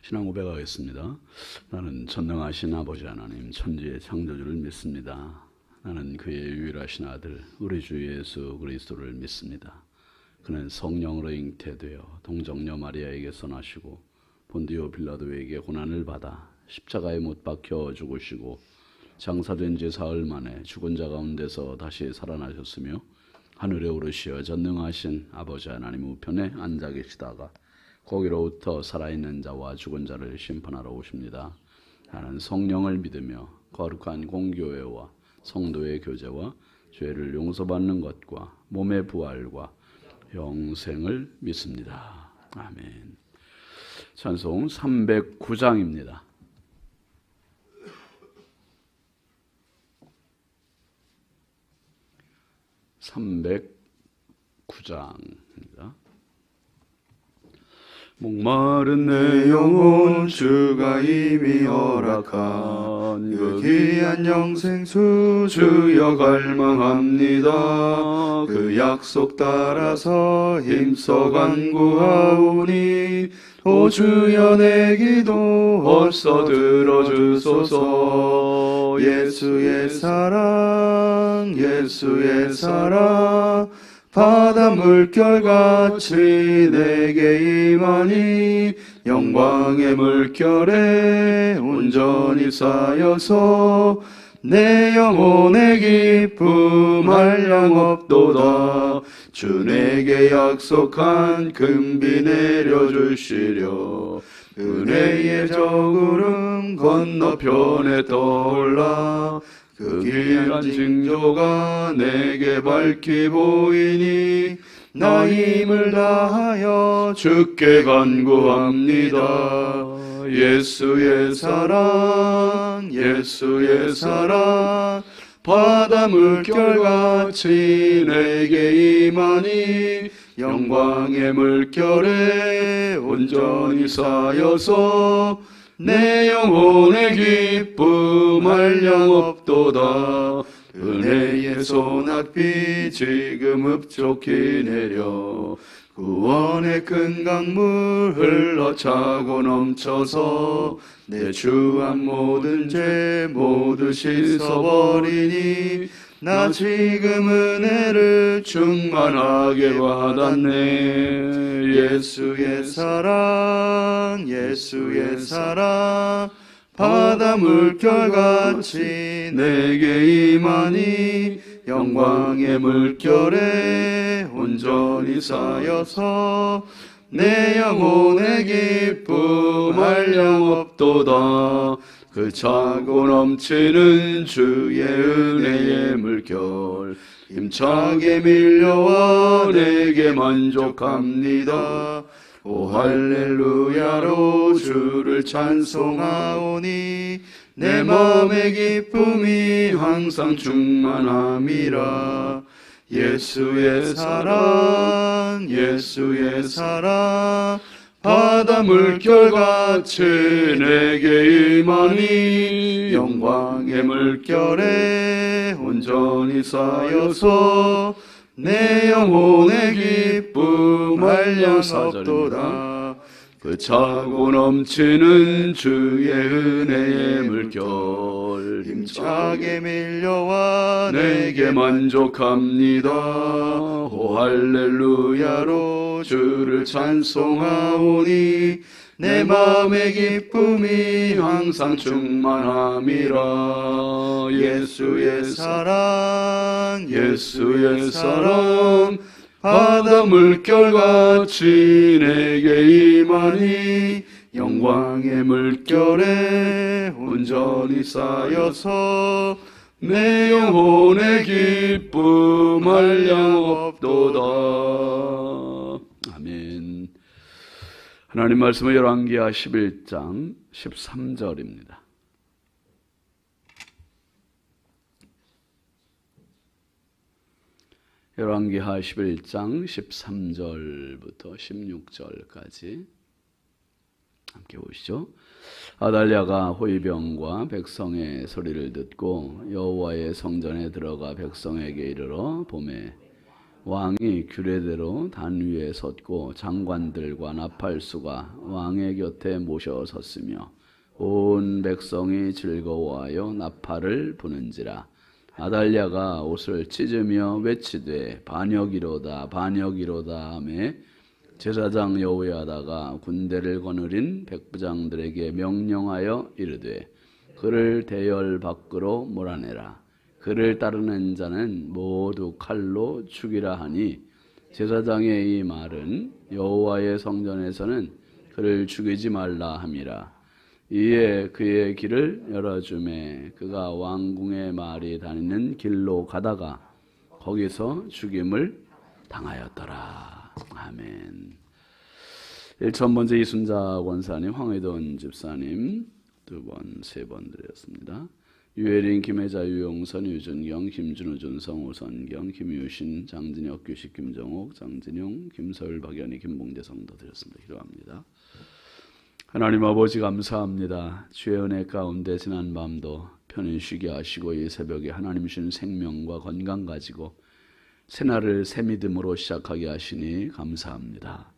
신앙 고백하겠습니다. 나는 전능하신 아버지 하나님 천지의 창조주를 믿습니다. 나는 그의 유일하신 아들 우리 주 예수 그리스도를 믿습니다. 그는 성령으로 잉태되어 동정녀 마리아에게서 나시고 본디오 빌라도에게 고난을 받아 십자가에 못 박혀 죽으시고 장사된 지 사흘 만에 죽은 자 가운데서 다시 살아나셨으며 하늘에 오르시어 전능하신 아버지 하나님 우편에 앉아 계시다가 거기로부터 살아있는 자와 죽은 자를 심판하러 오십니다. 나는 성령을 믿으며 거룩한 공교회와 성도의 교제와 죄를 용서받는 것과 몸의 부활과 영생을 믿습니다. 아멘. 찬송 309장입니다. 309장입니다. 목마른 내 영혼 주가 이미 허락한 그 귀한 영생수 주여 갈망합니다. 그 약속 따라서 힘써 간구하오니 오 주여 내 기도 어서 들어주소서. 예수의 사랑 예수의 사랑 바다 물결같이 내게 임하니 영광의 물결에 온전히 쌓여서 내 영혼의 기쁨 한량 없도다. 주 내게 약속한 금비 내려주시려 은혜의 저구름 건너편에 떠올라 그 귀한 징조가 내게 밝히 보이니 나 힘을 다하여 주께 간구합니다. 예수의 사랑 예수의 사랑 바다 물결같이 내게 임하니 영광의 물결에 온전히 쌓여서 내 영혼의 기쁨 한량 없도다. 은혜의 소낙비 지금 흡족히 내려 구원의 큰 강물 흘러 차고 넘쳐서 내 주한 모든 죄 모두 씻어버리니 나 지금 은혜를 충만하게 받았네. 예수의 사랑 예수의 사랑 바다 물결같이 내게 임하니 영광의 물결에 온전히 쌓여서 내 영혼의 기쁨 한량 없도다. 그 차고 넘치는 주의 은혜의 물결 힘차게 밀려와 내게 만족합니다. 오 할렐루야로 주를 찬송하오니 내 마음의 기쁨이 항상 충만함이라. 예수의 사랑 예수의 사랑 바다 물결같이 내게 임하니 영광의 물결에 온전히 쌓여서 내 영혼의 기쁨 한량 없도다. 그 차고 넘치는 주의 은혜의 물결 힘차게 밀려와 내게 만족합니다. 오 할렐루야로 주를 찬송하오니 내 마음의 기쁨이 항상 충만함이라. 예수의 사랑 예수의 사랑 바다 물결같이 내게 임하니 영광의 물결에 온전히 쌓여서 내 영혼의 기쁨 한량 없도다. 아멘. 하나님 말씀은 열왕기하 11장 13절입니다. 열왕기하 11장 13절부터 16절까지 함께 보시죠. 아달랴가 호위병과 백성의 소리를 듣고 여호와의 성전에 들어가 백성에게 이르러 보매 왕이 규례대로 단 위에 섰고 장관들과 나팔수가 왕의 곁에 모셔 섰으며 온 백성이 즐거워하여 나팔을 부는지라. 아달랴가 옷을 찢으며 외치되 반역이로다 반역이로다 하매 제사장 여호야다가 군대를 거느린 백부장들에게 명령하여 이르되 그를 대열 밖으로 몰아내라. 그를 따르는 자는 모두 칼로 죽이라 하니 제사장의 이 말은 여호와의 성전에서는 그를 죽이지 말라 함이라. 이에 그의 길을 열어주매 그가 왕궁의 말이 다니는 길로 가다가 거기서 죽임을 당하였더라. 아멘. 1,000번째 이순자 권사님, 황의돈 집사님 2번, 3번 드렸습니다. 유혜린, 김혜자, 유용선, 유준경, 김준우, 준성, 우선경, 김유신, 장진혁, 규식, 김정옥, 장진용, 김서율, 박연희, 김봉재 성도 드렸습니다. 기도합니다. 하나님 아버지 감사합니다. 주의 은혜 가운데 지난 밤도 편히 쉬게 하시고 이 새벽에 하나님 주신 생명과 건강 가지고 새날을 새 믿음으로 시작하게 하시니 감사합니다.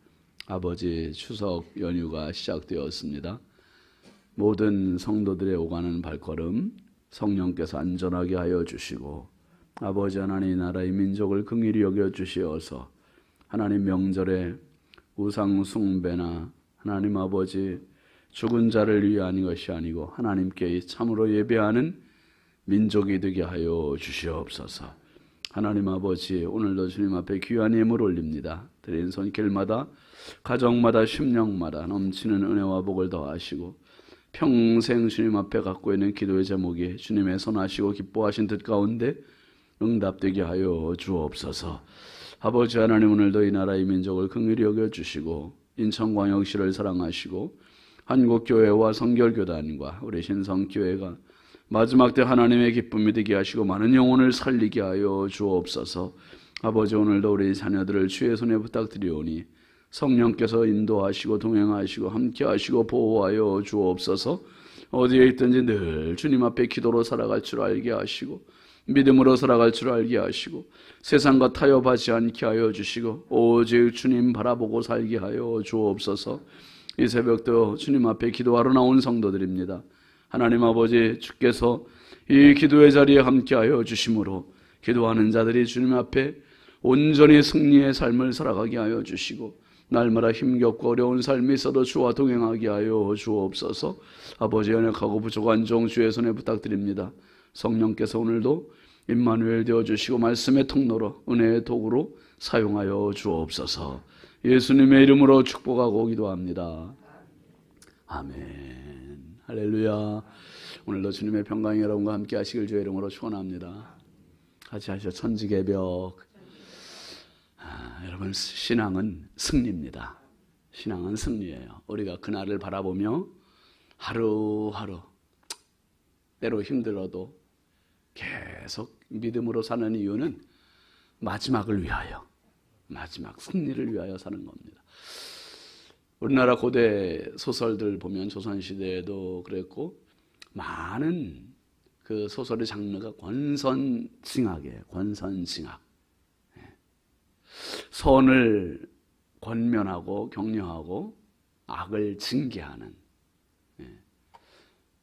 아버지, 추석 연휴가 시작되었습니다. 모든 성도들의 오가는 발걸음 성령께서 안전하게 하여 주시고 아버지 하나님 나라의 민족을 긍휼히 여겨 주시어서 하나님 명절에 우상 숭배나 하나님 아버지 죽은 자를 위한 것이 아니고 하나님께 참으로 예배하는 민족이 되게 하여 주시옵소서. 하나님 아버지 오늘도 주님 앞에 귀한 예물 올립니다. 드린 손길마다 가정마다 심령마다 넘치는 은혜와 복을 더하시고 평생 주님 앞에 갖고 있는 기도의 제목이 주님의 선하시고 기뻐하신 뜻 가운데 응답되게 하여 주옵소서. 아버지 하나님 오늘도 이 나라의 민족을 긍휼히 여겨주시고 인천광역시를 사랑하시고 한국교회와 성결교단과 우리 신성교회가 마지막 때 하나님의 기쁨이 되게 하시고 많은 영혼을 살리게 하여 주옵소서. 아버지 오늘도 우리 자녀들을 주의 손에 부탁드리오니 성령께서 인도하시고 동행하시고 함께하시고 보호하여 주옵소서. 어디에 있든지 늘 주님 앞에 기도로 살아갈 줄 알게 하시고 믿음으로 살아갈 줄 알게 하시고 세상과 타협하지 않게 하여 주시고 오직 주님 바라보고 살게 하여 주옵소서. 이 새벽도 주님 앞에 기도하러 나온 성도들입니다. 하나님 아버지 주께서 이 기도의 자리에 함께하여 주심으로 기도하는 자들이 주님 앞에 온전히 승리의 삶을 살아가게 하여 주시고 날마다 힘겹고 어려운 삶이 있어도 주와 동행하게 하여 주옵소서. 아버지 연약하고 부족한 종 주의 손에 부탁드립니다. 성령께서 오늘도 임마누엘 되어주시고 말씀의 통로로 은혜의 도구로 사용하여 주옵소서. 예수님의 이름으로 축복하고 기도합니다. 아멘. 할렐루야. 오늘도 주님의 평강이 여러분과 함께 하시길 주의 이름으로 축원합니다. 같이 하시죠. 천지개벽. 여러분 신앙은 승리입니다. 신앙은 승리예요. 우리가 그날을 바라보며 하루하루 때로 힘들어도 계속 믿음으로 사는 이유는 마지막을 위하여, 마지막 승리를 위하여 사는 겁니다. 우리나라 고대 소설들 보면 조선시대에도 그랬고 많은 그 소설의 장르가 권선징악이에요. 권선징악. 선을 권면하고 격려하고 악을 징계하는,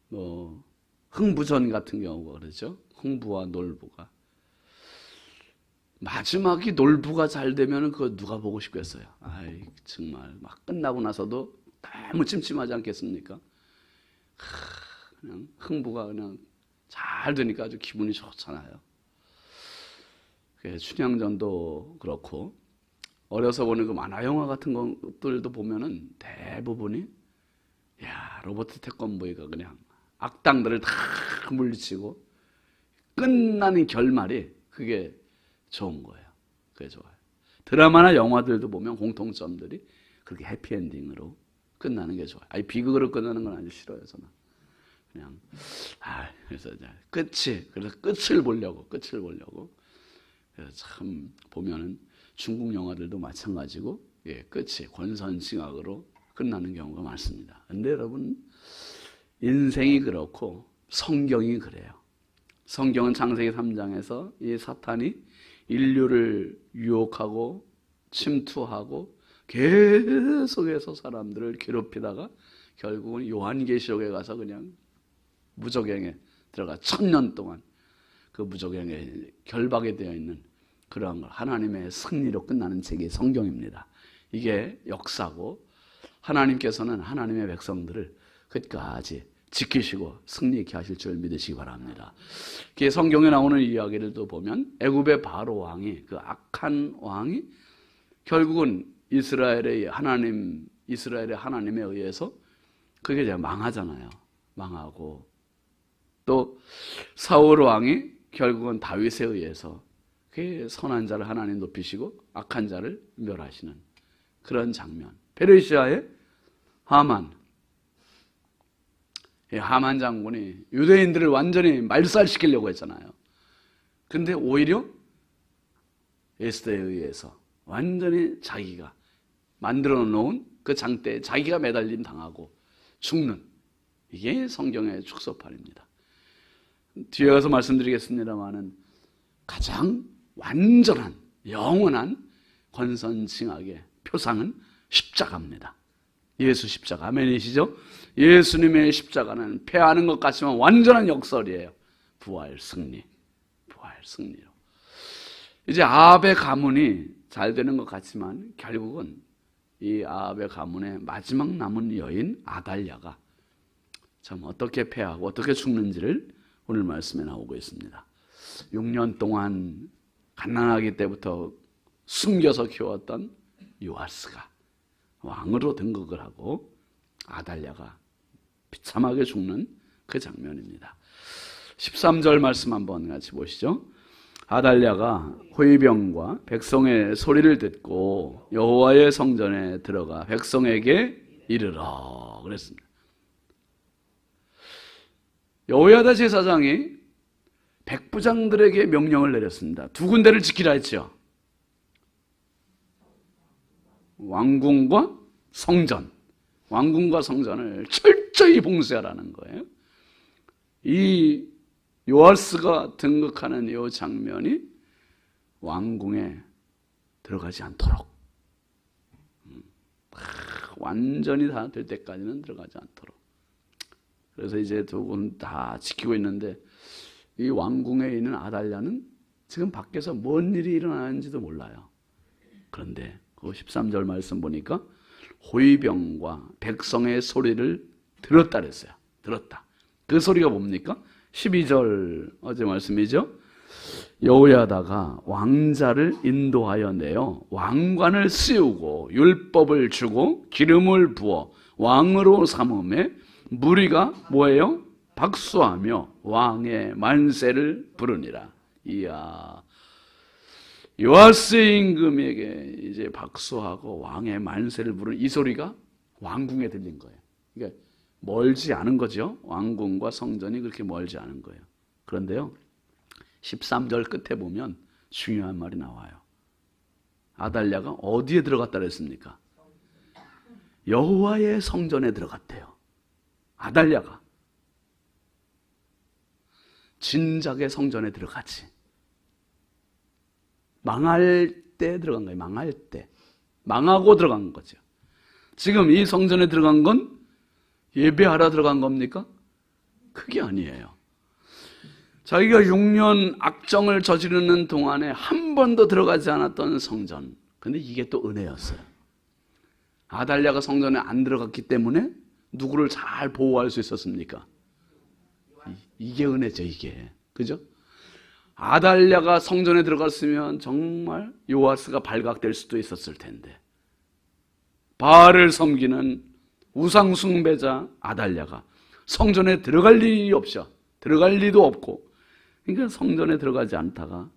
뭐 흥부전 같은 경우가 그렇죠. 흥부와 놀부가 마지막이 놀부가 잘 되면 그거 누가 보고 싶겠어요. 아이 정말 막 끝나고 나서도 너무 찜찜하지 않겠습니까? 그냥 흥부가 그냥 잘 되니까 아주 기분이 좋잖아요. 춘향전도 그렇고 어려서 보는 그 만화 영화 같은 것들도 보면은 대부분이 로버트 태권브이가 그냥 악당들을 다 물리치고 끝나는 결말이 그게 좋은 거예요. 그게 좋아요. 드라마나 영화들도 보면 공통점들이 그렇게 해피엔딩으로 끝나는 게 좋아요. 비극으로 끝나는 건 아주 싫어요. 저는 그냥 그래서 그래서 끝을 보려고. 그래서 참 보면은 중국 영화들도 마찬가지고 끝이 권선징악으로 끝나는 경우가 많습니다. 근데 여러분 인생이 그렇고 성경이 그래요. 성경은 창세기 3장에서 이 사탄이 인류를 유혹하고 침투하고 계속해서 사람들을 괴롭히다가 결국은 요한계시록에 가서 그냥 무적행에 들어가 1000년 동안 그 무적행에 결박이 되어 있는 그러한 걸 하나님의 승리로 끝나는 책이 성경입니다. 이게 역사고 하나님께서는 하나님의 백성들을 끝까지 지키시고 승리케 하실 줄 믿으시기 바랍니다. 성경에 나오는 이야기들도 보면 애굽의 바로 왕이, 그 악한 왕이 결국은 이스라엘의 하나님에 의해서 그게 이제 망하잖아요. 망하고 또 사울 왕이 결국은 다윗에 의해서 그 선한 자를 하나님 높이시고 악한 자를 멸하시는 그런 장면. 페르시아의 하만 장군이 유대인들을 완전히 말살시키려고 했잖아요. 근데 오히려 에스더에 의해서 완전히 자기가 만들어 놓은 그 장대에 자기가 매달림 당하고 죽는, 이게 성경의 축소판입니다. 뒤에 가서 말씀드리겠습니다만은 가장 완전한 영원한 권선징악의 표상은 십자가입니다. 예수 십자가. 아멘이시죠? 예수님의 십자가는 패하는 것 같지만 완전한 역설이에요. 부활 승리. 부활 승리로. 이제 아합의 가문이 잘 되는 것 같지만 결국은 이 아합의 가문의 마지막 남은 여인 아달랴가 참 어떻게 패하고 어떻게 죽는지를 오늘 말씀에 나오고 있습니다. 6년 동안 갓난아기 때부터 숨겨서 키웠던 요아스가 왕으로 등극을 하고 아달랴가 비참하게 죽는 그 장면입니다. 13절 말씀 한번 같이 보시죠. 아달랴가 호위병과 백성의 소리를 듣고 여호와의 성전에 들어가 백성에게 이르러 그랬습니다. 여호야다 제사장이 백부장들에게 명령을 내렸습니다. 두 군데를 지키라 했죠. 왕궁과 성전. 왕궁과 성전을 철저히 봉쇄하라는 거예요. 이 요아스가 등극하는 이 장면이 왕궁에 들어가지 않도록, 완전히 다 될 때까지는 들어가지 않도록. 그래서 이제 두 분 다 지키고 있는데 이 왕궁에 있는 아달랴는 지금 밖에서 뭔 일이 일어나는지도 몰라요. 그런데 그 13절 말씀 보니까 호위병과 백성의 소리를 들었다 그랬어요. 들었다. 그 소리가 뭡니까? 12절 어제 말씀이죠. 여호야다가 왕자를 인도하여 내어 왕관을 씌우고 율법을 주고 기름을 부어 왕으로 삼음에 무리가 뭐예요? 박수하며 왕의 만세를 부르니라. 이야, 요아스 임금에게 이제 박수하고 왕의 만세를 부르는 이 소리가 왕궁에 들린 거예요. 그러니까 멀지 않은 거죠. 왕궁과 성전이 그렇게 멀지 않은 거예요. 그런데요, 13절 끝에 보면 중요한 말이 나와요. 아달랴가 어디에 들어갔다 그랬습니까? 여호와의 성전에 들어갔대요. 아달랴가 진작에 성전에 들어가지. 망할 때 들어간 거예요. 망할 때. 망하고 들어간 거죠. 지금 이 성전에 들어간 건 예배하러 들어간 겁니까? 그게 아니에요. 자기가 6년 악정을 저지르는 동안에 한 번도 들어가지 않았던 성전. 근데 이게 또 은혜였어요. 아달랴가 성전에 안 들어갔기 때문에 누구를 잘 보호할 수 있었습니까? 이게 은혜죠, 이게. 그죠? 아달랴가 성전에 들어갔으면 정말 요아스가 발각될 수도 있었을 텐데, 바알을 섬기는 우상 숭배자 아달랴가 성전에 들어갈 리도 없고, 그러니까 성전에 들어가지 않다가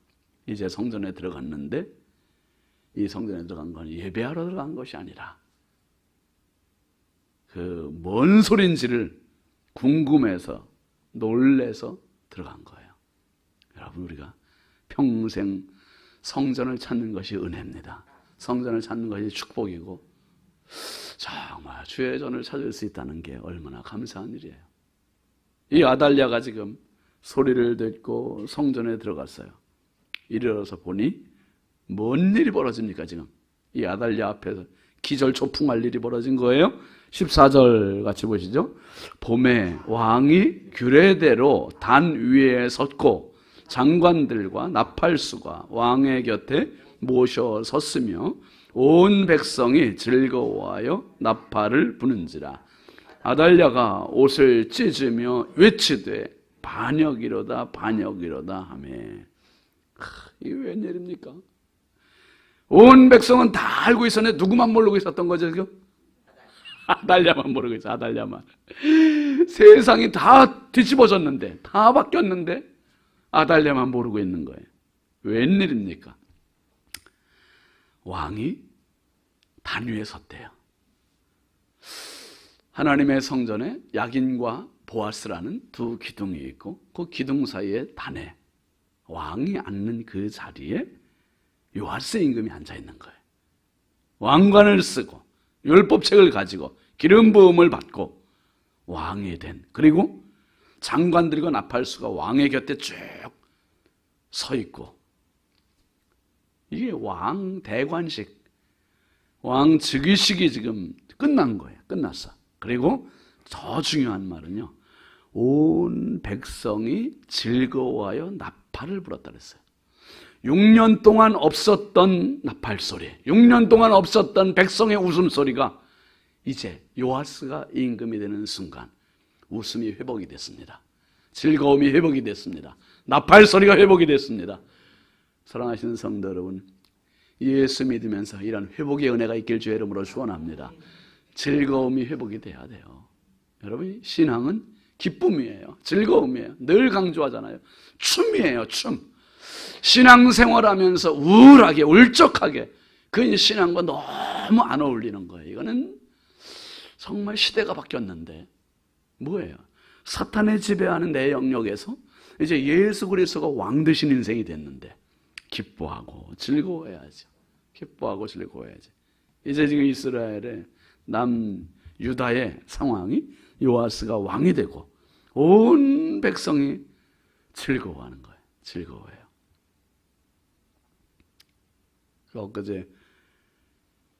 이제 성전에 들어갔는데, 이 성전에 들어간 건 예배하러 들어간 것이 아니라 그 뭔 소린지를 궁금해서 놀래서 들어간 거예요. 여러분, 우리가 평생 성전을 찾는 것이 은혜입니다. 성전을 찾는 것이 축복이고 정말 주의 전을 찾을 수 있다는 게 얼마나 감사한 일이에요. 이 아달랴가 지금 소리를 듣고 성전에 들어갔어요. 이르러서 보니 뭔 일이 벌어집니까? 지금 이 아달랴 앞에서 기절초풍할 일이 벌어진 거예요. 14절 같이 보시죠. 봄에 왕이 규례대로 단 위에 섰고 장관들과 나팔수가 왕의 곁에 모셔 섰으며 온 백성이 즐거워하여 나팔을 부는지라. 아달랴가 옷을 찢으며 외치되 반역이로다 반역이로다 하며. 이게 웬일입니까? 온 백성은 다 알고 있었는데 누구만 모르고 있었던 거죠 지금? 아달랴만 모르고 있어. 아달랴만. 세상이 다 뒤집어졌는데, 다 바뀌었는데 아달랴만 모르고 있는 거예요. 웬일입니까? 왕이 단 위에 섰대요. 하나님의 성전에 야긴과 보아스라는 두 기둥이 있고 그 기둥 사이에 단에 왕이 앉는 그 자리에 요아스 임금이 앉아 있는 거예요. 왕관을 쓰고 율법책을 가지고 기름 부음을 받고 왕이 된, 그리고 장관들과 나팔수가 왕의 곁에 쭉 서 있고, 이게 왕 대관식, 왕 즉위식이 지금 끝난 거예요. 끝났어. 그리고 더 중요한 말은요, 온 백성이 즐거워하여 나팔을 불었다 그랬어요. 6년 동안 없었던 나팔 소리, 6년 동안 없었던 백성의 웃음소리가 이제 요아스가 임금이 되는 순간 웃음이 회복이 됐습니다. 즐거움이 회복이 됐습니다. 나팔 소리가 회복이 됐습니다. 사랑하시는 성도 여러분, 예수 믿으면서 이런 회복의 은혜가 있길 주의 이름으로 축원합니다. 즐거움이 회복이 돼야 돼요. 여러분, 신앙은 기쁨이에요. 즐거움이에요. 늘 강조하잖아요. 춤이에요. 춤. 신앙생활하면서 우울하게 울적하게 그 신앙과 너무 안 어울리는 거예요. 이거는 정말 시대가 바뀌었는데 뭐예요? 사탄의 지배하는 내 영역에서 이제 예수 그리스도가 왕 되신 인생이 됐는데 기뻐하고 즐거워해야죠. 기뻐하고 즐거워해야지. 이제 지금 이스라엘의 남유다의 상황이 요아스가 왕이 되고 온 백성이 즐거워하는 거예요. 즐거워해요. 엊그제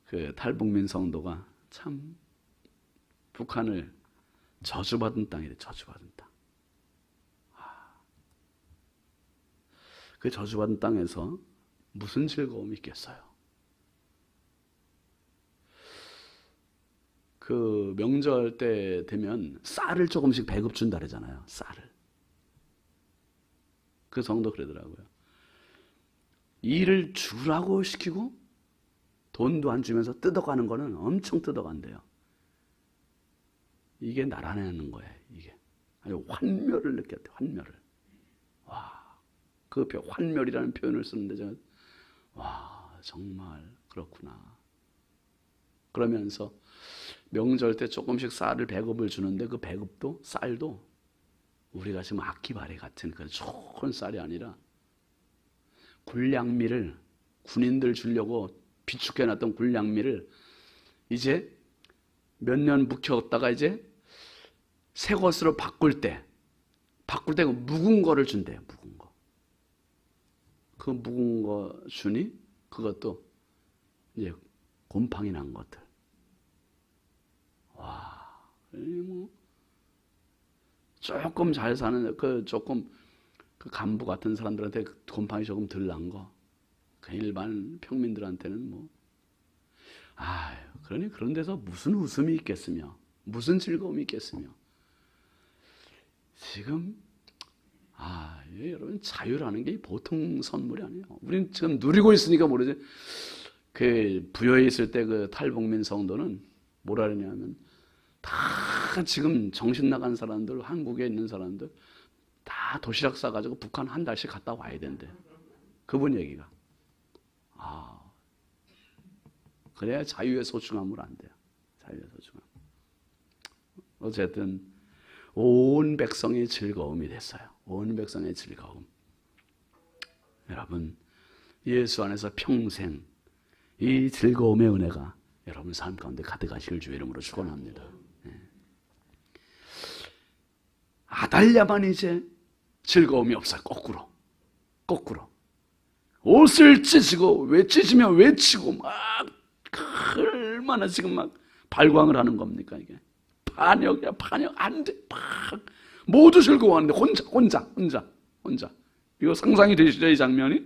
그 탈북민 성도가 참 북한을 저주받은 땅이래. 저주받은 땅. 그 저주받은 땅에서 무슨 즐거움이 있겠어요? 그 명절 때 되면 쌀을 조금씩 배급 준다 그러잖아요. 쌀을. 그 성도 그러더라고요. 일을 주라고 시키고 돈도 안 주면서 뜯어가는 거는 엄청 뜯어간대요. 이게 나라내는 거예요. 이게 아주 환멸을 느꼈대. 환멸을. 와, 그 환멸이라는 표현을 쓰는데 제가 와, 정말 그렇구나. 그러면서 명절 때 조금씩 쌀을 배급을 주는데 그 배급도 쌀도 우리가 지금 아끼바리 같은 그 좋은 쌀이 아니라 굴량미를 군인들 주려고 비축해놨던 굴량미를 이제 몇 년 묵혔다가 이제 새 것으로 바꿀 때 묵은 거를 준대요. 묵은 거. 그 묵은 거 주니 그것도 이제 곰팡이 난 것들. 와, 뭐 조금 잘 사는 조금 그 간부 같은 사람들한테 곰팡이 조금 덜 난 거. 그 일반 평민들한테는 뭐. 그러니 그런 데서 무슨 웃음이 있겠으며, 무슨 즐거움이 있겠으며. 지금, 여러분, 자유라는 게 보통 선물이 아니에요. 우리는 지금 누리고 있으니까 모르지. 그 부여에 있을 때 그 탈북민 성도는 뭐라 그러냐면, 다 지금 정신 나간 사람들, 한국에 있는 사람들, 다 도시락 싸가지고 북한 한 달씩 갔다 와야 된대. 그분 얘기가. 그래야 자유의 소중함을 안 돼요. 자유의 소중함. 어쨌든 온 백성의 즐거움이 됐어요. 온 백성의 즐거움. 여러분, 예수 안에서 평생 이 즐거움의 은혜가 여러분 삶 가운데 가득하시길 주의 이름으로 축원합니다. 아달랴만 이제 즐거움이 없어요. 거꾸로. 옷을 찢고 찢으며 외치고 막 얼마나 지금 막 발광을 하는 겁니까? 이게 반역이야, 반역. 안 돼. 막 모두 즐거워하는데 혼자. 이거 상상이 되시죠, 이 장면이?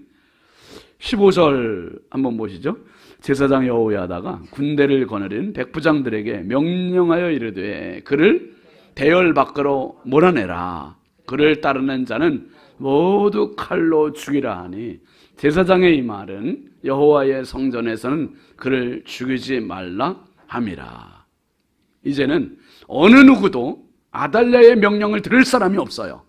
15절 한번 보시죠. 제사장 여호야다가 군대를 거느린 백부장들에게 명령하여 이르되 그를 대열 밖으로 몰아내라. 그를 따르는 자는 모두 칼로 죽이라 하니, 제사장의 이 말은 여호와의 성전에서는 그를 죽이지 말라 함이라. 이제는 어느 누구도 아달랴의 명령을 들을 사람이 없어요.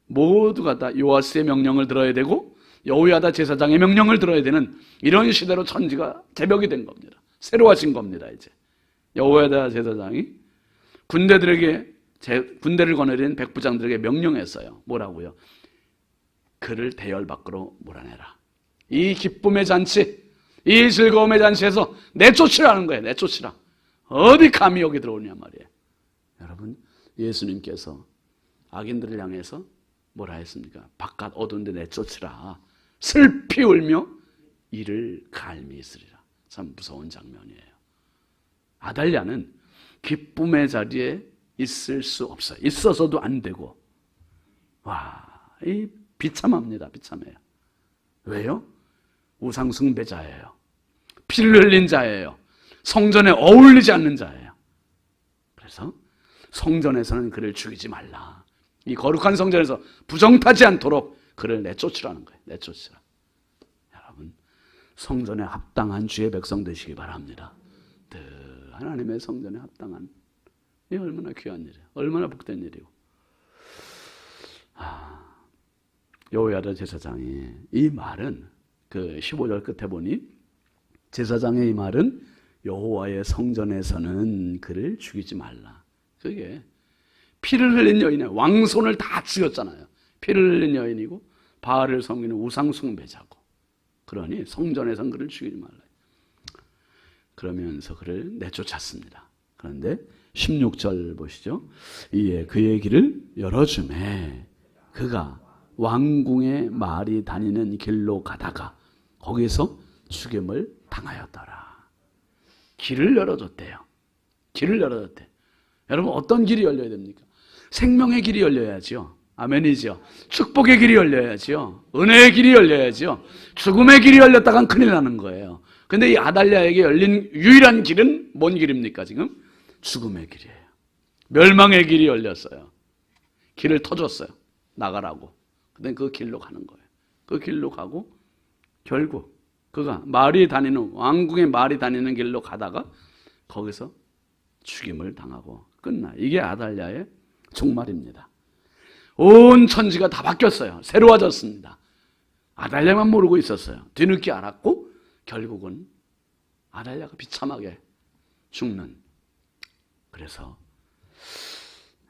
모두가 다 요아스의 명령을 들어야 되고 여호야다 제사장의 명령을 들어야 되는 이런 시대로 천지가 개벽이 된 겁니다. 새로워진 겁니다. 이제 여호야다 제사장이 군대를 거느린 백부장들에게 명령했어요. 뭐라고요? 그를 대열 밖으로 몰아내라. 이 기쁨의 잔치, 이 즐거움의 잔치에서 내쫓으라는 거예요. 내쫓으라. 어디 감히 여기 들어오냐 말이에요. 여러분, 예수님께서 악인들을 향해서 뭐라 했습니까? 바깥 어두운 데 내쫓으라. 슬피 울며 이를 갈미 있으리라. 참 무서운 장면이에요. 아달랴는 기쁨의 자리에 있을 수 없어요. 있어서도 안 되고. 와, 이 비참합니다. 비참해요. 왜요? 우상숭배자예요. 피를 흘린 자예요. 성전에 어울리지 않는 자예요. 그래서 성전에서는 그를 죽이지 말라. 이 거룩한 성전에서 부정타지 않도록 그를 내쫓으라는 거예요. 내쫓으라. 여러분, 성전에 합당한 주의 백성 되시기 바랍니다. 하나님의 성전에 합당한, 이 얼마나 귀한 일이에요. 얼마나 복된 일이고. 여호야다 제사장이 이 말은 그 15절 끝에 보니 제사장의 이 말은 여호와의 성전에서는 그를 죽이지 말라. 그게 피를 흘린 여인의 왕손을 다 죽였잖아요. 피를 흘린 여인이고 바알을 섬기는 우상숭배자고. 그러니 성전에서는 그를 죽이지 말라. 그러면서 그를 내쫓았습니다. 그런데 16절 보시죠. 이에 그의 길을 열어주매 그가 왕궁의 말이 다니는 길로 가다가 거기서 죽임을 당하였더라. 길을 열어줬대요. 길을 열어줬대. 여러분, 어떤 길이 열려야 됩니까? 생명의 길이 열려야죠. 아멘이죠. 축복의 길이 열려야죠. 은혜의 길이 열려야죠. 죽음의 길이 열렸다간 큰일 나는 거예요. 근데 이 아달랴에게 열린 유일한 길은 뭔 길입니까? 지금 죽음의 길이에요. 멸망의 길이 열렸어요. 길을 터줬어요. 나가라고. 근데 그 길로 가는 거예요. 그 길로 가고 결국 그가 말이 다니는, 왕궁의 말이 다니는 길로 가다가 거기서 죽임을 당하고 끝나. 이게 아달랴의 종말입니다. 온 천지가 다 바뀌었어요. 새로워졌습니다. 아달랴만 모르고 있었어요. 뒤늦게 알았고 결국은 아달랴가 비참하게 죽는. 그래서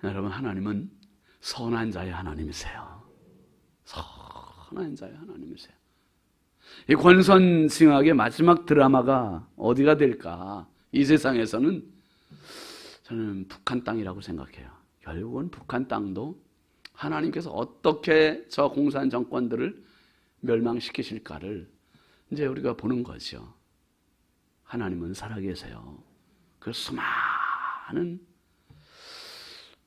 여러분, 하나님은 선한 자의 하나님이세요. 선한 자의 하나님이세요. 이 권선징악의 마지막 드라마가 어디가 될까? 이 세상에서는 저는 북한 땅이라고 생각해요. 결국은 북한 땅도 하나님께서 어떻게 저 공산 정권들을 멸망시키실까를 이제 우리가 보는 거죠. 하나님은 살아계세요. 그 수많은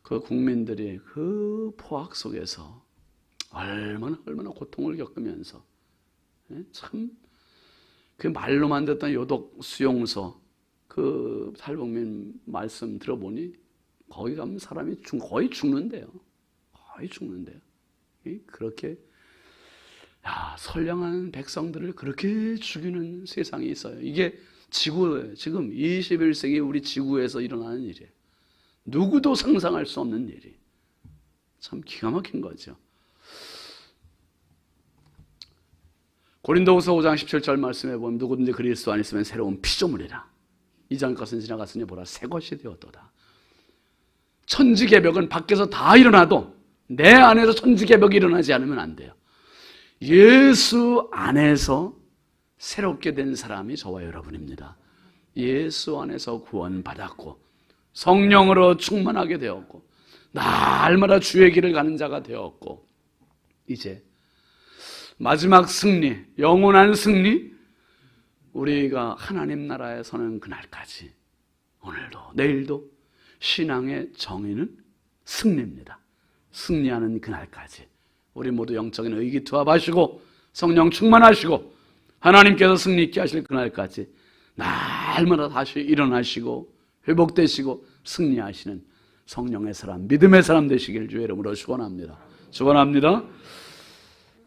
그 국민들이 그 포악 속에서 얼마나 고통을 겪으면서 참 그 말로만 듣던 요독 수용소 그 탈북민 말씀 들어보니 거기 가면 사람이 거의 죽는데요. 거의 죽는데요. 그렇게 선량한 백성들을 그렇게 죽이는 세상이 있어요. 이게 지금 21세기 우리 지구에서 일어나는 일이에요. 누구도 상상할 수 없는 일이. 참 기가 막힌 거죠. 고린도후서 5장 17절 말씀에 보면 누구든지 그리스도 안에 있으면 새로운 피조물이라. 이전 것은 지나갔으니 보라 새 것이 되었도다. 천지개벽은 밖에서 다 일어나도 내 안에서 천지개벽이 일어나지 않으면 안 돼요. 예수 안에서 새롭게 된 사람이 저와 여러분입니다. 예수 안에서 구원받았고 성령으로 충만하게 되었고 날마다 주의 길을 가는 자가 되었고 이제 마지막 승리, 영원한 승리, 우리가 하나님 나라에 서는 그날까지 오늘도 내일도 신앙의 정의는 승리입니다. 승리하는 그날까지 우리 모두 영적인 의기투합하시고 성령 충만하시고 하나님께서 승리 있게 하실 그날까지 날마다 다시 일어나시고 회복되시고 승리하시는 성령의 사람, 믿음의 사람 되시길 주의 이름으로 축원합니다. 축원합니다.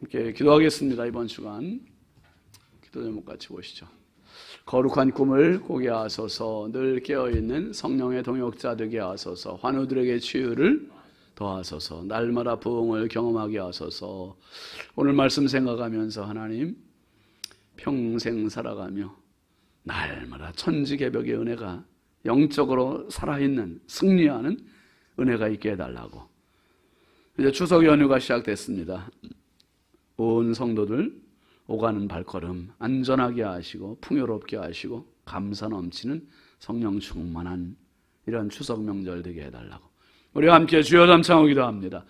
이렇게 기도하겠습니다. 이번 주간 기도 제목 같이 보시죠. 거룩한 꿈을 꾸게 하소서, 늘 깨어있는 성령의 동역자 되게 하소서, 환우들에게 치유를 더하소서, 날마다 부흥을 경험하게 하소서. 오늘 말씀 생각하면서 하나님 평생 살아가며 날마다 천지개벽의 은혜가 영적으로 살아있는 승리하는 은혜가 있게 해달라고. 이제 추석 연휴가 시작됐습니다. 온 성도들 오가는 발걸음 안전하게 하시고 풍요롭게 하시고 감사 넘치는 성령 충만한 이런 추석 명절 되게 해달라고. 우리가 함께 주여 잠창하고 기도합니다.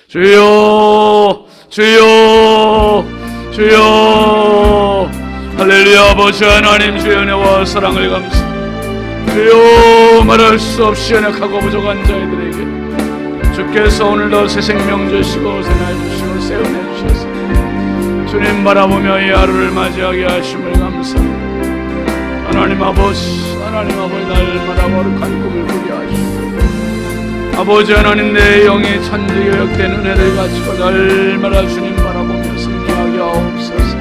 주여 주여 주여. 할렐루야. 아버지 하나님, 주의 은혜와 사랑을 감사합니다. 주여, 말할 수 없이 연약하고 부족한 자들에게 주께서 오늘도 새 생명 주시고 새 날 주시고 새 은혜 주셔서 주님 바라보며 이 하루를 맞이하게 하심을 감사합니다. 하나님 아버지 날마다 거룩한 꿈을 꾸게 하시고 아버지 하나님, 내 영이 천지개혁된 은혜를 가지고 날마다 주님 바라보며 승리하게 하옵소서.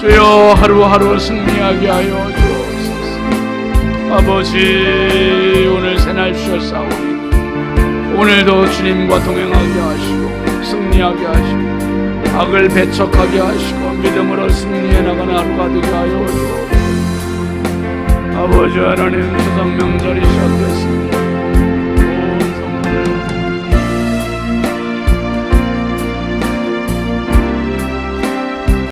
주여, 하루하루 승리하게 하여 주옵소서. 아버지, 오늘 새날 주셨사오니 오늘도 주님과 동행하게 하시고 승리하게 하시고 악을 배척하게 하시고 믿음으로 승리해 나가는 하루가 되게 하여 주옵소서. 아버지 하나님, 추석 명절이 시작되었습니다.